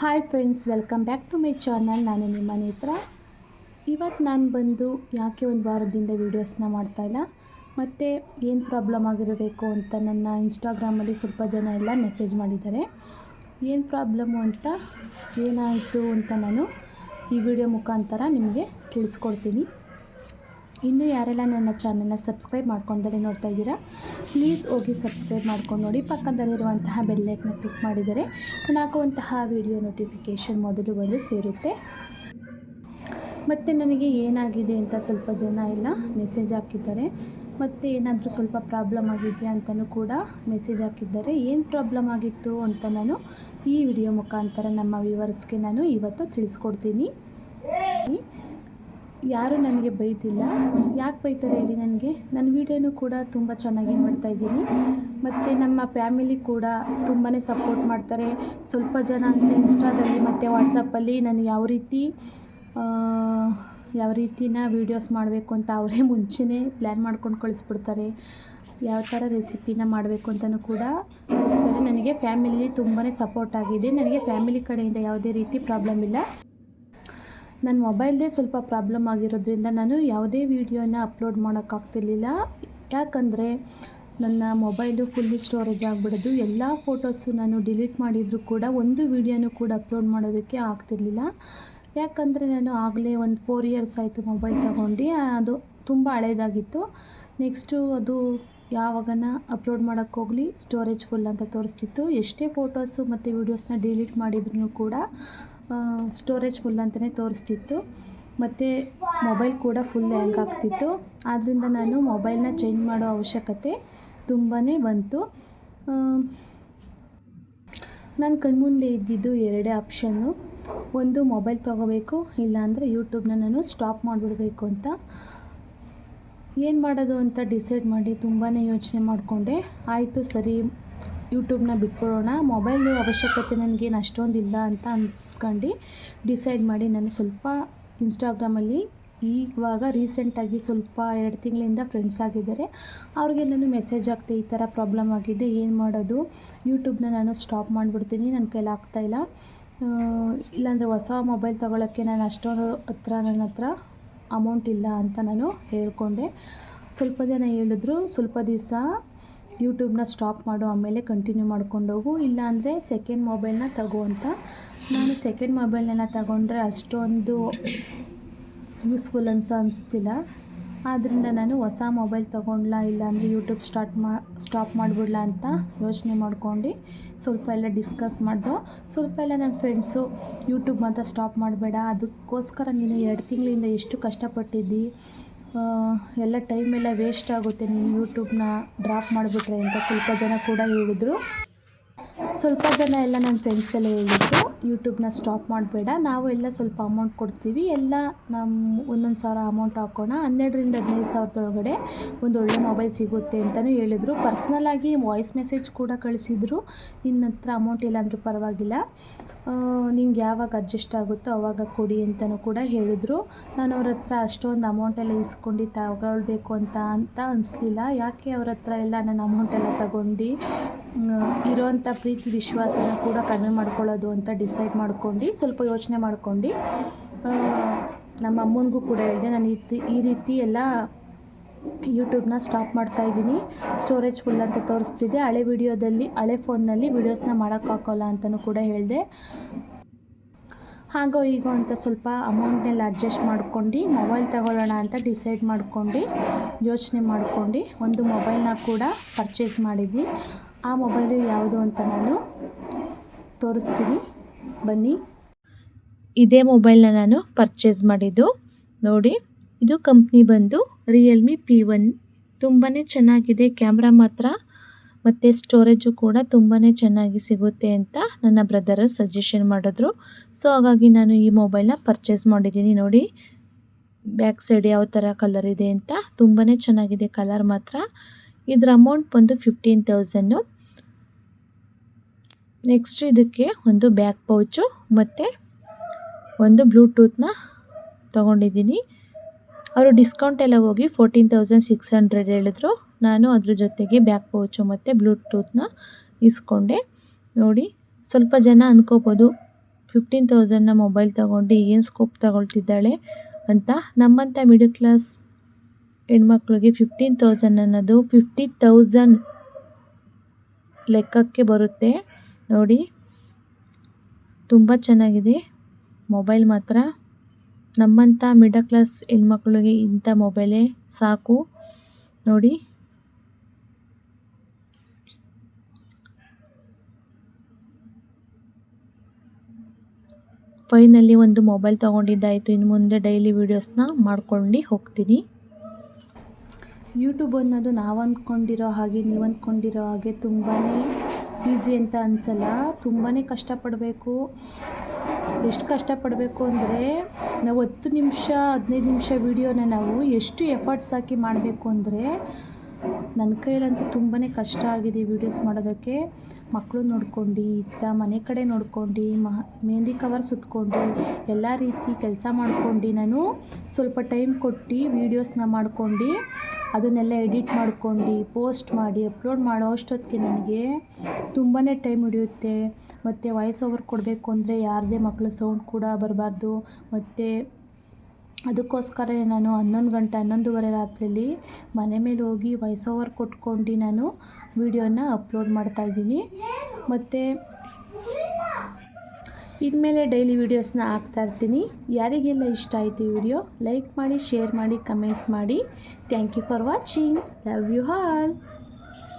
Hi friends, welcome back to my channel. ನಾನು ನಿಮ್ಮ ನೇತ್ರ. ಇವತ್ತು ನಾನು ಬಂದು ಯಾಕೆ ಒಂದು ವಾರದಿಂದ ವೀಡಿಯೋಸ್ನ ಮಾಡ್ತಾಯಿಲ್ಲ ಮತ್ತು ಏನು ಪ್ರಾಬ್ಲಮ್ ಆಗಿರಬೇಕು ಅಂತ ನನ್ನ ಇನ್ಸ್ಟಾಗ್ರಾಮಲ್ಲಿ ಸ್ವಲ್ಪ ಜನ ಎಲ್ಲ ಮೆಸೇಜ್ ಮಾಡಿದ್ದಾರೆ. ಏನು ಪ್ರಾಬ್ಲಮ್ಮು ಅಂತ, ಏನಾಯಿತು ಅಂತ ನಾನು ಈ ವಿಡಿಯೋ ಮುಖಾಂತರ ನಿಮಗೆ ತಿಳಿಸ್ಕೊಡ್ತೀನಿ. ಇನ್ನೂ ಯಾರೆಲ್ಲ ನನ್ನ ಚಾನಲ್ನ ಸಬ್ಸ್ಕ್ರೈಬ್ ಮಾಡ್ಕೊಂಡರೆ ನೋಡ್ತಾ ಇದ್ದೀರಾ, ಪ್ಲೀಸ್ ಹೋಗಿ ಸಬ್ಸ್ಕ್ರೈಬ್ ಮಾಡ್ಕೊಂಡು ನೋಡಿ. ಪಕ್ಕದಲ್ಲಿರುವಂತಹ ಬೆಲ್ಲೈಕನ್ನ ಕ್ಲಿಕ್ ಮಾಡಿದರೆ ನಾನು ಹಾಕುವಂತಹ ವಿಡಿಯೋ ನೋಟಿಫಿಕೇಷನ್ ಮೊದಲು ಬಂದು ಸೇರುತ್ತೆ. ಮತ್ತು ನನಗೆ ಏನಾಗಿದೆ ಅಂತ ಸ್ವಲ್ಪ ಜನ ಎಲ್ಲ ಮೆಸೇಜ್ ಹಾಕಿದ್ದಾರೆ. ಮತ್ತು ಏನಾದರೂ ಸ್ವಲ್ಪ ಪ್ರಾಬ್ಲಮ್ ಆಗಿದೆಯಾ ಅಂತಲೂ ಕೂಡ ಮೆಸೇಜ್ ಹಾಕಿದ್ದಾರೆ. ಏನು ಪ್ರಾಬ್ಲಮ್ ಆಗಿತ್ತು ಅಂತ ನಾನು ಈ ವಿಡಿಯೋ ಮುಖಾಂತರ ನಮ್ಮ ವ್ಯೂವರ್ಸ್ಗೆ ನಾನು ಇವತ್ತು ತಿಳಿಸ್ಕೊಡ್ತೀನಿ. ಯಾರೂ ನನಗೆ ಬೈತಿಲ್ಲ. ಯಾಕೆ ಬೈತಾರೆ ಹೇಳಿ? ನನಗೆ ನನ್ನ ವೀಡಿಯೋನೂ ಕೂಡ ತುಂಬ ಚೆನ್ನಾಗಿ ಮಾಡ್ತಾಯಿದ್ದೀನಿ ಮತ್ತು ನಮ್ಮ ಫ್ಯಾಮಿಲಿ ಕೂಡ ತುಂಬಾ ಸಪೋರ್ಟ್ ಮಾಡ್ತಾರೆ. ಸ್ವಲ್ಪ ಜನ ಅಂತ ಇನ್ಸ್ಟಾದಲ್ಲಿ ಮತ್ತು ವಾಟ್ಸಪ್ಪಲ್ಲಿ ನಾನು ಯಾವ ರೀತಿನ ವೀಡಿಯೋಸ್ ಮಾಡಬೇಕು ಅಂತ ಅವರೇ ಮುಂಚೆನೇ ಪ್ಲ್ಯಾನ್ ಮಾಡ್ಕೊಂಡು ಕಳಿಸ್ಬಿಡ್ತಾರೆ. ಯಾವ ಥರ ರೆಸಿಪಿನ ಮಾಡಬೇಕು ಅಂತಲೂ ಕೂಡ ಕಳಿಸ್ತಾರೆ. ನನಗೆ ಫ್ಯಾಮಿಲಿ ತುಂಬಾ ಸಪೋರ್ಟ್ ಆಗಿದೆ. ನನಗೆ ಫ್ಯಾಮಿಲಿ ಕಡೆಯಿಂದ ಯಾವುದೇ ರೀತಿ ಪ್ರಾಬ್ಲಮ್ ಇಲ್ಲ. ನನ್ನ ಮೊಬೈಲ್ದೇ ಸ್ವಲ್ಪ ಪ್ರಾಬ್ಲಮ್ ಆಗಿರೋದ್ರಿಂದ ನಾನು ಯಾವುದೇ ವೀಡಿಯೋನ ಅಪ್ಲೋಡ್ ಮಾಡೋಕ್ಕಾಗ್ತಿರ್ಲಿಲ್ಲ. ಯಾಕಂದರೆ ನನ್ನ ಮೊಬೈಲು ಫುಲ್ಲಿ ಸ್ಟೋರೇಜ್ ಆಗಿಬಿಡೋದು. ಎಲ್ಲ ಫೋಟೋಸು ನಾನು ಡಿಲೀಟ್ ಮಾಡಿದರೂ ಕೂಡ ಒಂದು ವೀಡಿಯೋನೂ ಕೂಡ ಅಪ್ಲೋಡ್ ಮಾಡೋದಕ್ಕೆ ಆಗ್ತಿರ್ಲಿಲ್ಲ. ಯಾಕಂದರೆ ನಾನು ಆಗಲೇ ಒಂದು 4 ಇಯರ್ಸ್ ಆಯಿತು ಮೊಬೈಲ್ ತಗೊಂಡು. ಅದು ತುಂಬ ಹಳೇದಾಗಿತ್ತು. ನೆಕ್ಸ್ಟು ಅದು ಯಾವಾಗನ ಅಪ್ಲೋಡ್ ಮಾಡೋಕ್ಕೋಗಲಿ ಸ್ಟೋರೇಜ್ ಫುಲ್ ಅಂತ ತೋರಿಸ್ತಿತ್ತು. ಎಷ್ಟೇ ಫೋಟೋಸು ಮತ್ತು ವೀಡಿಯೋಸ್ನ ಡಿಲೀಟ್ ಮಾಡಿದ್ರೂ ಕೂಡ ಸ್ಟೋರೇಜ್ ಫುಲ್ ಅಂತಲೇ ತೋರಿಸ್ತಿತ್ತು. ಮತ್ತು ಮೊಬೈಲ್ ಕೂಡ ಫುಲ್ ಹ್ಯಾಂಗ್ ಆಗ್ತಿತ್ತು. ಆದ್ದರಿಂದ ನಾನು ಮೊಬೈಲ್ನ ಚೇಂಜ್ ಮಾಡೋ ಅವಶ್ಯಕತೆ ತುಂಬಾ ಬಂತು. ನನ್ನ ಕಣ್ಮುಂದೆ ಇದ್ದಿದ್ದು ಎರಡೇ ಆಪ್ಷನ್ನು. ಒಂದು ಮೊಬೈಲ್ ತೊಗೋಬೇಕು, ಇಲ್ಲಾಂದರೆ ಯೂಟ್ಯೂಬ್ನ ನಾನು ಸ್ಟಾಪ್ ಮಾಡಿಬಿಡಬೇಕು ಅಂತ. ಏನು ಮಾಡೋದು ಅಂತ ಡಿಸೈಡ್ ಮಾಡಿ ತುಂಬಾ ಯೋಚನೆ ಮಾಡಿಕೊಂಡೆ. ಆಯಿತು ಸರಿ, ಯೂಟ್ಯೂಬ್ನ ಬಿಟ್ಬಿಡೋಣ, ಮೊಬೈಲು ಅವಶ್ಯಕತೆ ನನಗೇನು ಅಷ್ಟೊಂದಿಲ್ಲ ಅಂತ ಅಂದ್ಕೊಂಡು ಡಿಸೈಡ್ ಮಾಡಿ ನಾನು ಸ್ವಲ್ಪ ಇನ್ಸ್ಟಾಗ್ರಾಮಲ್ಲಿ ಇವಾಗ ರೀಸೆಂಟಾಗಿ ಸ್ವಲ್ಪ 2 ತಿಂಗಳಿಂದ ಫ್ರೆಂಡ್ಸ್ ಆಗಿದ್ದಾರೆ. ಅವ್ರಿಗೆ ನಾನು ಮೆಸೇಜ್ ಹಾಕ್ತೆ, ಈ ಥರ ಪ್ರಾಬ್ಲಮ್ ಆಗಿದೆ, ಏನು ಮಾಡೋದು, ಯೂಟ್ಯೂಬ್ನ ನಾನು ಸ್ಟಾಪ್ ಮಾಡಿಬಿಡ್ತೀನಿ, ನನ್ನ ಕೈಲಿ ಆಗ್ತಾಯಿಲ್ಲ, ಇಲ್ಲಾಂದರೆ ಹೊಸ ಮೊಬೈಲ್ ತೊಗೊಳಕ್ಕೆ ನಾನು ಅಷ್ಟೊಂದು ನನ್ನ ಹತ್ರ ಅಮೌಂಟ್ ಇಲ್ಲ ಅಂತ ನಾನು ಹೇಳ್ಕೊಂಡೆ. ಸ್ವಲ್ಪ ಜನ ಹೇಳಿದ್ರು, ಸ್ವಲ್ಪ ದಿವಸ ಯೂಟ್ಯೂಬ್ನ ಸ್ಟಾಪ್ ಮಾಡು, ಆಮೇಲೆ ಕಂಟಿನ್ಯೂ ಮಾಡ್ಕೊಂಡು ಹೋಗು, ಇಲ್ಲಾಂದರೆ ಸೆಕೆಂಡ್ ಮೊಬೈಲ್ನ ತಗೋ ಅಂತ. ನಾನು ಸೆಕೆಂಡ್ ಮೊಬೈಲ್ನೆಲ್ಲ ತಗೊಂಡ್ರೆ ಅಷ್ಟೊಂದು ಯೂಸ್ಫುಲ್ ಅನಿಸ್ತಿಲ್ಲ. ಆದ್ದರಿಂದ ನಾನು ಹೊಸ ಮೊಬೈಲ್ ತೊಗೊಂಡ್ಲಾ, ಇಲ್ಲಾಂದರೆ ಯೂಟ್ಯೂಬ್ ಸ್ಟಾಪ್ ಮಾಡಿಬಿಡ್ಲಾ ಅಂತ ಯೋಚನೆ ಮಾಡ್ಕೊಂಡು ಸ್ವಲ್ಪ ಎಲ್ಲ ಡಿಸ್ಕಸ್ ಮಾಡ್ದೋ. ಸ್ವಲ್ಪ ಎಲ್ಲ ನನ್ನ ಫ್ರೆಂಡ್ಸು ಯೂಟ್ಯೂಬ್ ಮಾತ್ರ ಸ್ಟಾಪ್ ಮಾಡಬೇಡ, ಅದಕ್ಕೋಸ್ಕರ ನೀನು 2 ತಿಂಗಳಿಂದ ಎಷ್ಟು ಕಷ್ಟಪಟ್ಟಿದ್ದಿ, ಎಲ್ಲ ಟೈಮೆಲ್ಲ ವೇಸ್ಟ್ ಆಗುತ್ತೆ ನೀನು ಯೂಟ್ಯೂಬ್ನ ಡ್ರಾಪ್ ಮಾಡಿಬಿಟ್ರೆ ಅಂತ ಸ್ವಲ್ಪ ಜನ ಕೂಡ ಹೇಳಿದರು. ಸ್ವಲ್ಪ ಜನ ಎಲ್ಲ ನನ್ನ ಫ್ರೆಂಡ್ಸ್ ಎಲ್ಲ ಹೇಳಿದ್ರು, ಯೂಟ್ಯೂಬ್ನ ಸ್ಟಾಪ್ ಮಾಡಬೇಡ, ನಾವು ಎಲ್ಲ ಸ್ವಲ್ಪ ಅಮೌಂಟ್ ಕೊಡ್ತೀವಿ, ಎಲ್ಲ ನಮ್ಮ 1,000 ಅಮೌಂಟ್ ಹಾಕೋಣ, 12,000 ರಿಂದ 15,000 ಒಳಗಡೆ ಒಂದು ಒಳ್ಳೆ ಮೊಬೈಲ್ ಸಿಗುತ್ತೆ ಅಂತಲೂ ಹೇಳಿದರು. ಪರ್ಸ್ನಲಾಗಿ ವಾಯ್ಸ್ ಮೆಸೇಜ್ ಕೂಡ ಕಳಿಸಿದರು, ನಿನ್ನ ಹತ್ರ ಅಮೌಂಟ್ ಇಲ್ಲ ಅಂದರೂ ಪರವಾಗಿಲ್ಲ, ನಿಂಗೆ ಯಾವಾಗ ಅಡ್ಜಸ್ಟ್ ಆಗುತ್ತೋ ಆವಾಗ ಕೊಡಿ ಅಂತಲೂ ಕೂಡ ಹೇಳಿದರು. ನಾನು ಅವ್ರ ಹತ್ರ ಅಷ್ಟೊಂದು ಅಮೌಂಟೆಲ್ಲ ಇಸ್ಕೊಂಡು ತಗೊಳ್ಬೇಕು ಅಂತ ಅನಿಸ್ಲಿಲ್ಲ. ಯಾಕೆ ಅವ್ರ ಹತ್ರ ಎಲ್ಲ ನನ್ನ ಅಮೌಂಟೆಲ್ಲ ತಗೊಂಡು ಇರೋವಂಥ ಪ್ರೀತಿ ವಿಶ್ವಾಸನ ಕೂಡ ಕಡಿಮೆ ಮಾಡ್ಕೊಳ್ಳೋದು ಅಂತ ಡಿಸೈಡ್ ಮಾಡ್ಕೊಂಡು ಸ್ವಲ್ಪ ಯೋಚನೆ ಮಾಡ್ಕೊಂಡು ನಮ್ಮ ಅಮ್ಮನಿಗೂ ಕೂಡ ಹೇಳಿದೆ, ನಾನು ಈ ರೀತಿ ಎಲ್ಲ ಯೂಟ್ಯೂಬ್ನ ಸ್ಟಾಪ್ ಮಾಡ್ತಾಯಿದ್ದೀನಿ, ಸ್ಟೋರೇಜ್ ಫುಲ್ ಅಂತ ತೋರಿಸ್ತಿದ್ದೆ, ಹಳೆ ಫೋನ್ನಲ್ಲಿ ವೀಡಿಯೋಸ್ನ ಮಾಡೋಕ್ಕಾಗೋಲ್ಲ ಅಂತಲೂ ಕೂಡ ಹೇಳಿದೆ. ಹಾಗೋ ಹೀಗೋ ಅಂತ ಸ್ವಲ್ಪ ಅಮೌಂಟ್ನೆಲ್ಲ ಅಡ್ಜಸ್ಟ್ ಮಾಡ್ಕೊಂಡು ಮೊಬೈಲ್ ತಗೊಳ್ಳೋಣ ಅಂತ ಡಿಸೈಡ್ ಮಾಡ್ಕೊಂಡು ಯೋಚನೆ ಮಾಡ್ಕೊಂಡು ಒಂದು ಮೊಬೈಲ್ನ ಕೂಡ ಪರ್ಚೇಸ್ ಮಾಡಿದ್ವಿ. ಆ ಮೊಬೈಲು ಯಾವುದು ಅಂತ ನಾನು ತೋರಿಸ್ತೀನಿ ಬನ್ನಿ. ಇದೇ ಮೊಬೈಲ್ನ ನಾನು ಪರ್ಚೇಸ್ ಮಾಡಿದ್ದು ನೋಡಿ. ಇದು ಕಂಪ್ನಿ ಬಂದು ರಿಯಲ್ಮಿ P1. ತುಂಬಾ ಚೆನ್ನಾಗಿದೆ ಕ್ಯಾಮ್ರಾ ಮಾತ್ರ, ಮತ್ತು ಸ್ಟೋರೇಜು ಕೂಡ ತುಂಬಾ ಚೆನ್ನಾಗಿ ಸಿಗುತ್ತೆ ಅಂತ ನನ್ನ ಬ್ರದರು ಸಜೆಷನ್ ಮಾಡಿದ್ರು. ಸೊ ಹಾಗಾಗಿ ನಾನು ಈ ಮೊಬೈಲ್ನ ಪರ್ಚೇಸ್ ಮಾಡಿದ್ದೀನಿ. ನೋಡಿ ಬ್ಯಾಕ್ ಸೈಡ್ ಯಾವ ಥರ ಕಲರ್ ಇದೆ ಅಂತ, ತುಂಬಾ ಚೆನ್ನಾಗಿದೆ ಕಲರ್ ಮಾತ್ರ. ಇದರ ಅಮೌಂಟ್ ಬಂದು 15,000. ನೆಕ್ಸ್ಟ್ ಇದಕ್ಕೆ ಒಂದು ಬ್ಯಾಕ್ ಪೌಚು ಮತ್ತು ಒಂದು ಬ್ಲೂಟೂತ್ನ ತೊಗೊಂಡಿದ್ದೀನಿ. ಅವರು ಡಿಸ್ಕೌಂಟ್ ಎಲ್ಲ ಹೋಗಿ 14,600 ಹೇಳಿದ್ರು. ನಾನು ಅದ್ರ ಜೊತೆಗೆ ಬ್ಯಾಕ್ ಪೌಚು ಮತ್ತು ಬ್ಲೂಟೂತ್ನ ಇಸ್ಕೊಂಡೆ. ನೋಡಿ, ಸ್ವಲ್ಪ ಜನ ಅಂದ್ಕೋಬೋದು 15,000ನ ಮೊಬೈಲ್ ತೊಗೊಂಡು ಏನು ಸ್ಕೋಪ್ ತಗೊಳ್ತಿದ್ದಾಳೆ ಅಂತ. ನಮ್ಮಂಥ ಮಿಡಲ್ ಕ್ಲಾಸ್ ಹೆಣ್ಮಕ್ಳಿಗೆ 15,000 ಅನ್ನೋದು 50,000 ಲೆಕ್ಕಕ್ಕೆ ಬರುತ್ತೆ ನೋಡಿ. ತುಂಬ ಚೆನ್ನಾಗಿದೆ ಮೊಬೈಲ್ ಮಾತ್ರ. ನಮ್ಮಂಥ ಮಿಡಲ್ ಕ್ಲಾಸ್ ಹೆಣ್ಮಕ್ಳಿಗೆ ಇಂಥ ಮೊಬೈಲೇ ಸಾಕು ನೋಡಿ. ಫೈನಲಿ ಒಂದು ಮೊಬೈಲ್ ತೊಗೊಂಡಿದ್ದಾಯಿತು. ಇನ್ನು ಮುಂದೆ ಡೈಲಿ ವೀಡಿಯೋಸ್ನ ಮಾಡ್ಕೊಂಡು ಹೋಗ್ತೀನಿ. ಯೂಟ್ಯೂಬ್ ಅನ್ನೋದು ನಾವು ಅಂದ್ಕೊಂಡಿರೋ ಹಾಗೆ, ನೀವು ಅಂದ್ಕೊಂಡಿರೋ ಹಾಗೆ ತುಂಬಾ ಈಸಿ ಅಂತ ಅನಿಸಲ್ಲ. ತುಂಬಾ ಕಷ್ಟಪಡಬೇಕು. ಎಷ್ಟು ಕಷ್ಟಪಡಬೇಕು ಅಂದರೆ, ನಾವು 10 ನಿಮಿಷ 15 ನಿಮಿಷ ವೀಡಿಯೋನ ನಾವು ಎಷ್ಟು ಎಫರ್ಟ್ಸ್ ಹಾಕಿ ಮಾಡಬೇಕು ಅಂದರೆ, ನನ್ನ ಕೈಲಂತೂ ತುಂಬಾ ಕಷ್ಟ ಆಗಿದೆ ವೀಡಿಯೋಸ್ ಮಾಡೋದಕ್ಕೆ. ಮಕ್ಕಳು ನೋಡ್ಕೊಂಡು, ಇತ್ತ ಮನೆ ಕಡೆ ನೋಡ್ಕೊಂಡು, ಮೆಹಂದಿ ಕವರ್ ಸುತ್ಕೊಂಡು, ಎಲ್ಲ ರೀತಿ ಕೆಲಸ ಮಾಡ್ಕೊಂಡು, ನಾನು ಸ್ವಲ್ಪ ಟೈಮ್ ಕೊಟ್ಟು ವೀಡಿಯೋಸ್ನ ಮಾಡ್ಕೊಂಡು ಅದನ್ನೆಲ್ಲ ಎಡಿಟ್ ಮಾಡ್ಕೊಂಡು ಪೋಸ್ಟ್ ಮಾಡಿ ಅಪ್ಲೋಡ್ ಮಾಡೋ ಅಷ್ಟೊತ್ತಿಗೆ ನನಗೆ ತುಂಬಾ ಟೈಮ್ ಹಿಡಿಯುತ್ತೆ. ಮತ್ತು ವಾಯ್ಸ್ ಓವರ್ ಕೊಡಬೇಕು ಅಂದರೆ ಯಾರದೇ ಮಕ್ಕಳ ಸೌಂಡ್ ಕೂಡ ಬರಬಾರ್ದು. ಮತ್ತು ಅದಕ್ಕೋಸ್ಕರವೇ ನಾನು 11 ಗಂಟೆ 11:30 ರಾತ್ರಿಯಲ್ಲಿ ಮನೆ ಮೇಲೆ ಹೋಗಿ ವಾಯ್ಸ್ ಓವರ್ ಕೊಟ್ಕೊಂಡು ನಾನು ವೀಡಿಯೋನ ಅಪ್ಲೋಡ್ ಮಾಡ್ತಾಯಿದ್ದೀನಿ. ಮತ್ತು ಇನ್ಮೇಲೆ ಡೈಲಿ ವೀಡಿಯೋಸ್ನ ಹಾಕ್ತಾಯಿರ್ತೀನಿ. ಯಾರಿಗೆಲ್ಲ ಇಷ್ಟ ಆಯಿತು ಈ ವಿಡಿಯೋ ಲೈಕ್ ಮಾಡಿ, ಶೇರ್ ಮಾಡಿ, ಕಮೆಂಟ್ ಮಾಡಿ. Thank you for watching. Love you all.